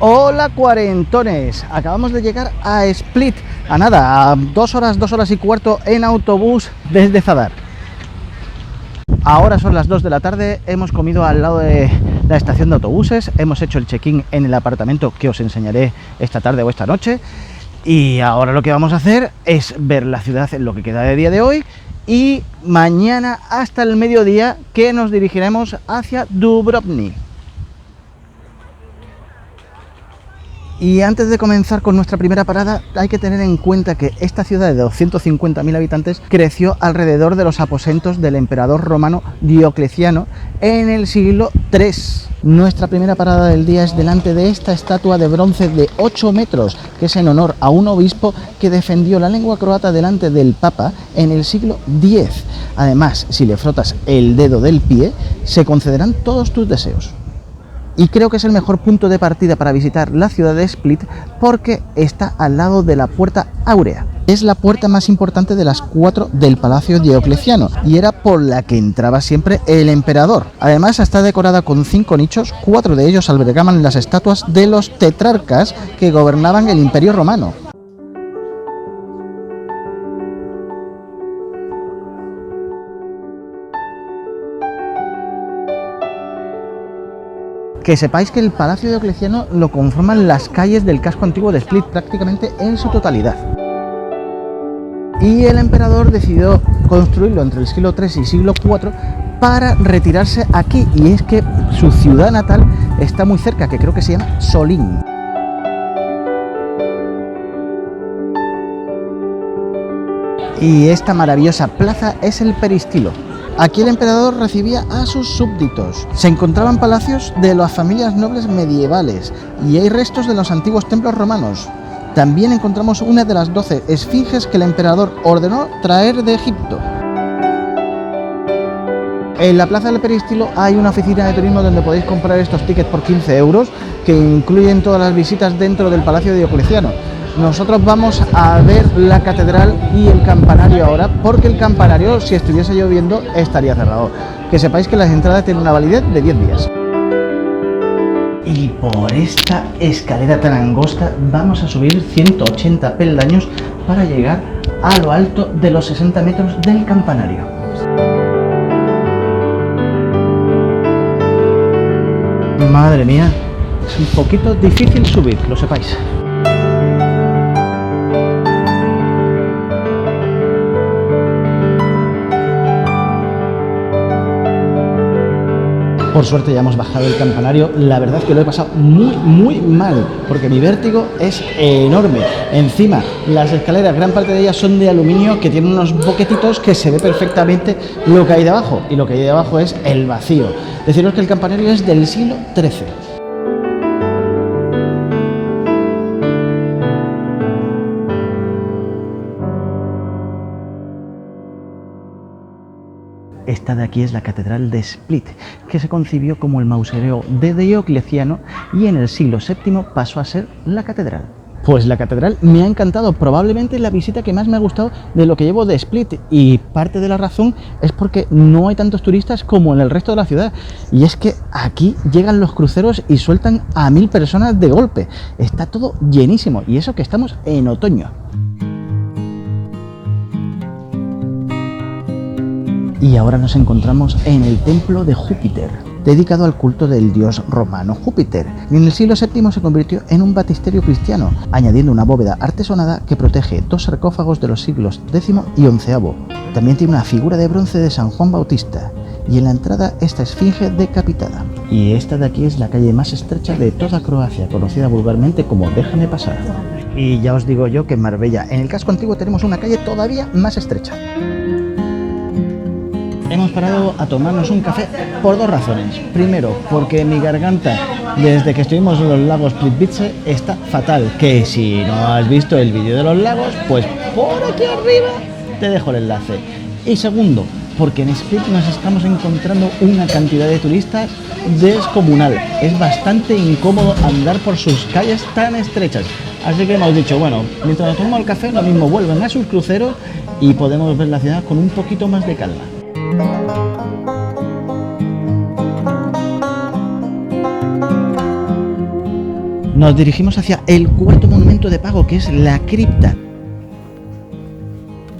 Hola cuarentones, acabamos de llegar a Split, a nada, a 2 horas y cuarto en autobús desde Zadar. Ahora son las 2 de la tarde, hemos comido al lado de la estación de autobuses, hemos hecho el check-in en el apartamento que os enseñaré esta tarde o esta noche. Y ahora lo que vamos a hacer es ver la ciudad en lo que queda de día de hoy y mañana hasta el mediodía que nos dirigiremos hacia Dubrovnik. Y antes de comenzar con nuestra primera parada, hay que tener en cuenta que esta ciudad de 250.000 habitantes creció alrededor de los aposentos del emperador romano Diocleciano en el siglo III. Nuestra primera parada del día es delante de esta estatua de bronce de 8 metros, que es en honor a un obispo que defendió la lengua croata delante del Papa en el siglo X. Además, si le frotas el dedo del pie, se concederán todos tus deseos. Y creo que es el mejor punto de partida para visitar la ciudad de Split porque está al lado de la Puerta Áurea. Es la puerta más importante de las 4 del Palacio Diocleciano y era por la que entraba siempre el emperador. Además está decorada con 5 nichos, 4 de ellos albergaban las estatuas de los tetrarcas que gobernaban el Imperio Romano. Que sepáis que el Palacio Diocleciano lo conforman las calles del casco antiguo de Split prácticamente en su totalidad. Y el emperador decidió construirlo entre el siglo III y siglo IV para retirarse aquí, y es que su ciudad natal está muy cerca, que creo que se llama Solín. Y esta maravillosa plaza es el Peristilo. Aquí el emperador recibía a sus súbditos. Se encontraban palacios de las familias nobles medievales y hay restos de los antiguos templos romanos. También encontramos una de las 12 esfinges que el emperador ordenó traer de Egipto. En la plaza del Peristilo hay una oficina de turismo donde podéis comprar estos tickets por 15 euros que incluyen todas las visitas dentro del Palacio Diocleciano. Nosotros vamos a ver la catedral y el campanario ahora, porque el campanario, si estuviese lloviendo, estaría cerrado. Que sepáis que las entradas tienen una validez de 10 días. Y por esta escalera tan angosta vamos a subir 180 peldaños para llegar a lo alto de los 60 metros del campanario. Madre mía, es un poquito difícil subir, lo sepáis. Por suerte ya hemos bajado el campanario. La verdad es que lo he pasado muy mal, porque mi vértigo es enorme. Encima, las escaleras, gran parte de ellas son de aluminio, que tienen unos boquetitos que se ve perfectamente lo que hay debajo. Y lo que hay debajo es el vacío. Deciros que el campanario es del siglo XIII. Esta de aquí es la Catedral de Split, que se concibió como el mausoleo de Diocleciano y en el siglo VII pasó a ser la catedral. Pues la catedral me ha encantado, probablemente la visita que más me ha gustado de lo que llevo de Split, y parte de la razón es porque no hay tantos turistas como en el resto de la ciudad, y es que aquí llegan los cruceros y sueltan a 1000 personas de golpe. Está todo llenísimo, y eso que estamos en otoño. Y ahora nos encontramos en el templo de Júpiter, dedicado al culto del dios romano Júpiter. Y en el siglo VII se convirtió en un baptisterio cristiano, añadiendo una bóveda artesonada que protege 2 sarcófagos de los siglos X y XI. También tiene una figura de bronce de San Juan Bautista, y en la entrada esta esfinge decapitada. Y esta de aquí es la calle más estrecha de toda Croacia, conocida vulgarmente como Déjame pasar. Y ya os digo yo que en Marbella, en el casco antiguo, tenemos una calle todavía más estrecha. Hemos parado a tomarnos un café por 2 razones. Primero, porque mi garganta, desde que estuvimos en los lagos Plitvice, está fatal. Que si no has visto el vídeo de los lagos, pues por aquí arriba te dejo el enlace. Y segundo, porque en Split nos estamos encontrando una cantidad de turistas descomunal. Es bastante incómodo andar por sus calles tan estrechas. Así que hemos dicho, bueno, mientras nos tomamos el café, lo mismo vuelven a sus cruceros y podemos ver la ciudad con un poquito más de calma. Nos dirigimos hacia el cuarto monumento de pago, que es la cripta.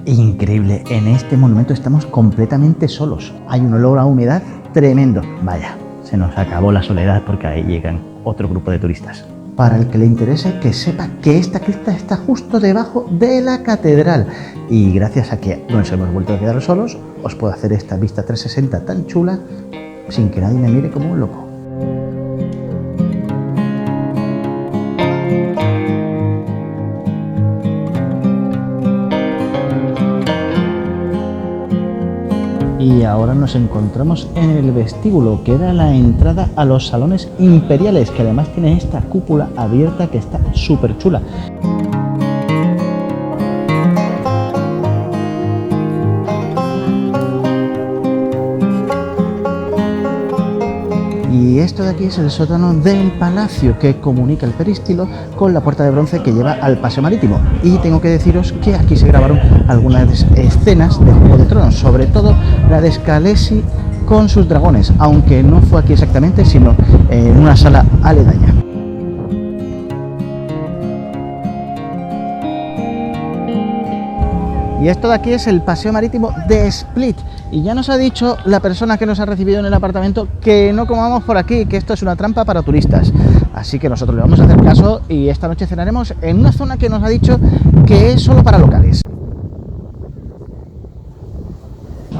Increíble, en este monumento estamos completamente solos. Hay un olor a humedad tremendo. Vaya, se nos acabó la soledad porque ahí llegan otro grupo de turistas. Para el que le interese, que sepa que esta cripta está justo debajo de la catedral. Y gracias a que nos hemos vuelto a quedar solos, os puedo hacer esta vista 360 tan chula sin que nadie me mire como un loco. Y ahora nos encontramos en el vestíbulo, que da la entrada a los salones imperiales, que además tiene esta cúpula abierta que está súper chula. Y esto de aquí es el sótano del palacio, que comunica el peristilo con la puerta de bronce que lleva al paseo marítimo. Y tengo que deciros que aquí se grabaron algunas escenas de Juego de Tronos, sobre todo la de Scalesi con sus dragones, aunque no fue aquí exactamente, sino en una sala aledaña. Y esto de aquí es el paseo marítimo de Split. Y ya nos ha dicho la persona que nos ha recibido en el apartamento que no comamos por aquí, que esto es una trampa para turistas. Así que nosotros le vamos a hacer caso y esta noche cenaremos en una zona que nos ha dicho que es solo para locales.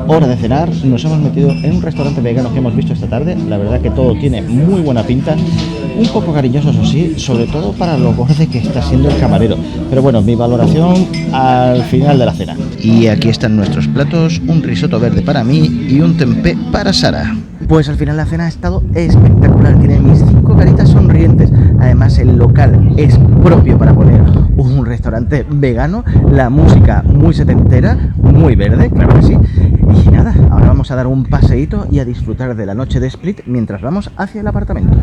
Hora de cenar, nos hemos metido en un restaurante vegano que hemos visto esta tarde. La verdad que todo tiene muy buena pinta, un poco cariñoso eso sí, sobre todo para lo borde que está siendo el camarero. Pero bueno, mi valoración al final de la cena. Y aquí están nuestros platos, un risotto verde para mí y un tempeh para Sara. Pues al final la cena ha estado espectacular, tiene mis 5 caritas sonrientes. Además el local es propio para poner un restaurante vegano, la música muy setentera, muy verde, claro que sí. Y nada, ahora vamos a dar un paseíto y a disfrutar de la noche de Split mientras vamos hacia el apartamento.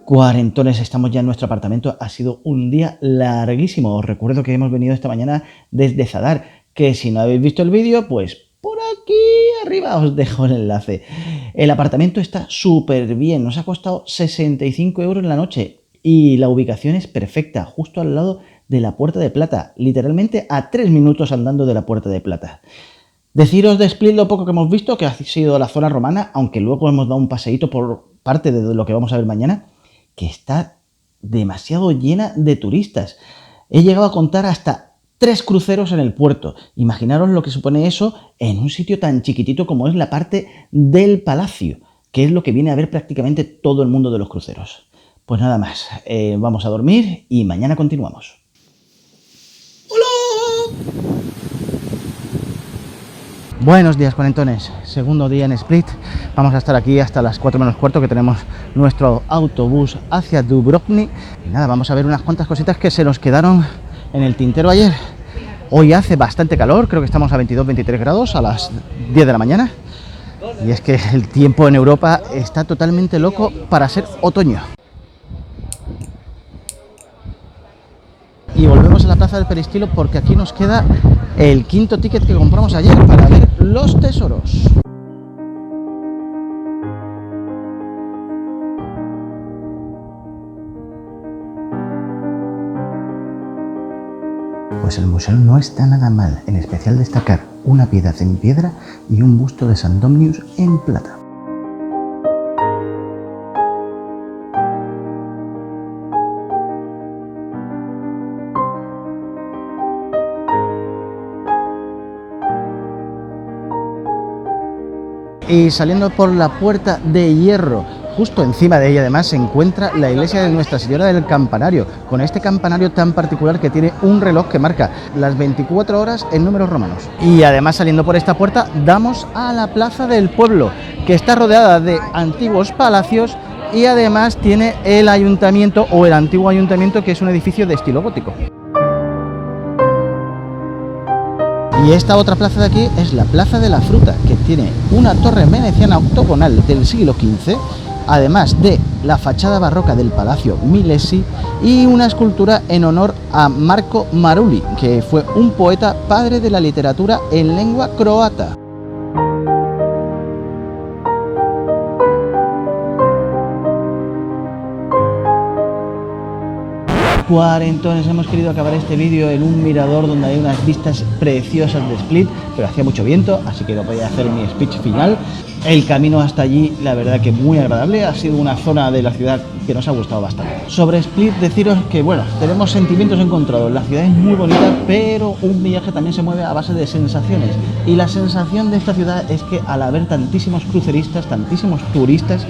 Cuarentones, estamos ya en nuestro apartamento. Ha sido un día larguísimo. Os recuerdo que hemos venido esta mañana desde Zadar, que si no habéis visto el vídeo, pues por aquí arriba os dejo el enlace. El apartamento está súper bien, nos ha costado 65 € la noche y la ubicación es perfecta, justo al lado de la Puerta de Plata, literalmente a 3 minutos andando de la Puerta de Plata. Deciros de Split lo poco que hemos visto, que ha sido la zona romana, aunque luego hemos dado un paseíto por parte de lo que vamos a ver mañana, que está demasiado llena de turistas. He llegado a contar hasta 3 cruceros en el puerto. Imaginaros lo que supone eso en un sitio tan chiquitito como es la parte del palacio, que es lo que viene a ver prácticamente todo el mundo de los cruceros. Pues nada más, vamos a dormir y mañana continuamos. Buenos días, cuarentones. Segundo día en Split. Vamos a estar aquí hasta las 4 menos cuarto, que tenemos nuestro autobús hacia Dubrovnik. Y nada, vamos a ver unas cuantas cositas que se nos quedaron en el tintero ayer. Hoy hace bastante calor, creo que estamos a 22-23 grados a las 10 de la mañana. Y es que el tiempo en Europa está totalmente loco para ser otoño. Y volvemos a la plaza del peristilo porque aquí nos queda el quinto ticket que compramos ayer para ver los tesoros. Pues el museo no está nada mal, en especial destacar una piedad en piedra y un busto de San Domnius en plata. Y saliendo por la puerta de hierro, justo encima de ella además se encuentra la iglesia de Nuestra Señora del Campanario, con este campanario tan particular que tiene un reloj que marca las 24 horas en números romanos. Y además saliendo por esta puerta damos a la plaza del pueblo, que está rodeada de antiguos palacios y además tiene el ayuntamiento o el antiguo ayuntamiento, que es un edificio de estilo gótico. Y esta otra plaza de aquí es la Plaza de la Fruta, que tiene una torre veneciana octogonal del siglo XV, además de la fachada barroca del Palacio Milesi y una escultura en honor a Marco Maruli, que fue un poeta padre de la literatura en lengua croata. Cuarentones, hemos querido acabar este vídeo en un mirador donde hay unas vistas preciosas de Split, pero hacía mucho viento, así que no podía hacer mi speech final. El camino hasta allí, la verdad que muy agradable, ha sido una zona de la ciudad que nos ha gustado bastante. Sobre Split, deciros que, bueno, tenemos sentimientos encontrados. La ciudad es muy bonita, pero un viaje también se mueve a base de sensaciones. Y la sensación de esta ciudad es que al haber tantísimos cruceristas, tantísimos turistas,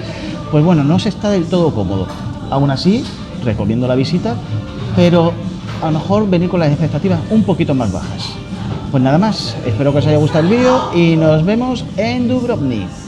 pues bueno, no se está del todo cómodo. Aún así, recomiendo la visita, pero a lo mejor venir con las expectativas un poquito más bajas. Pues nada más, espero que os haya gustado el vídeo y nos vemos en Dubrovnik.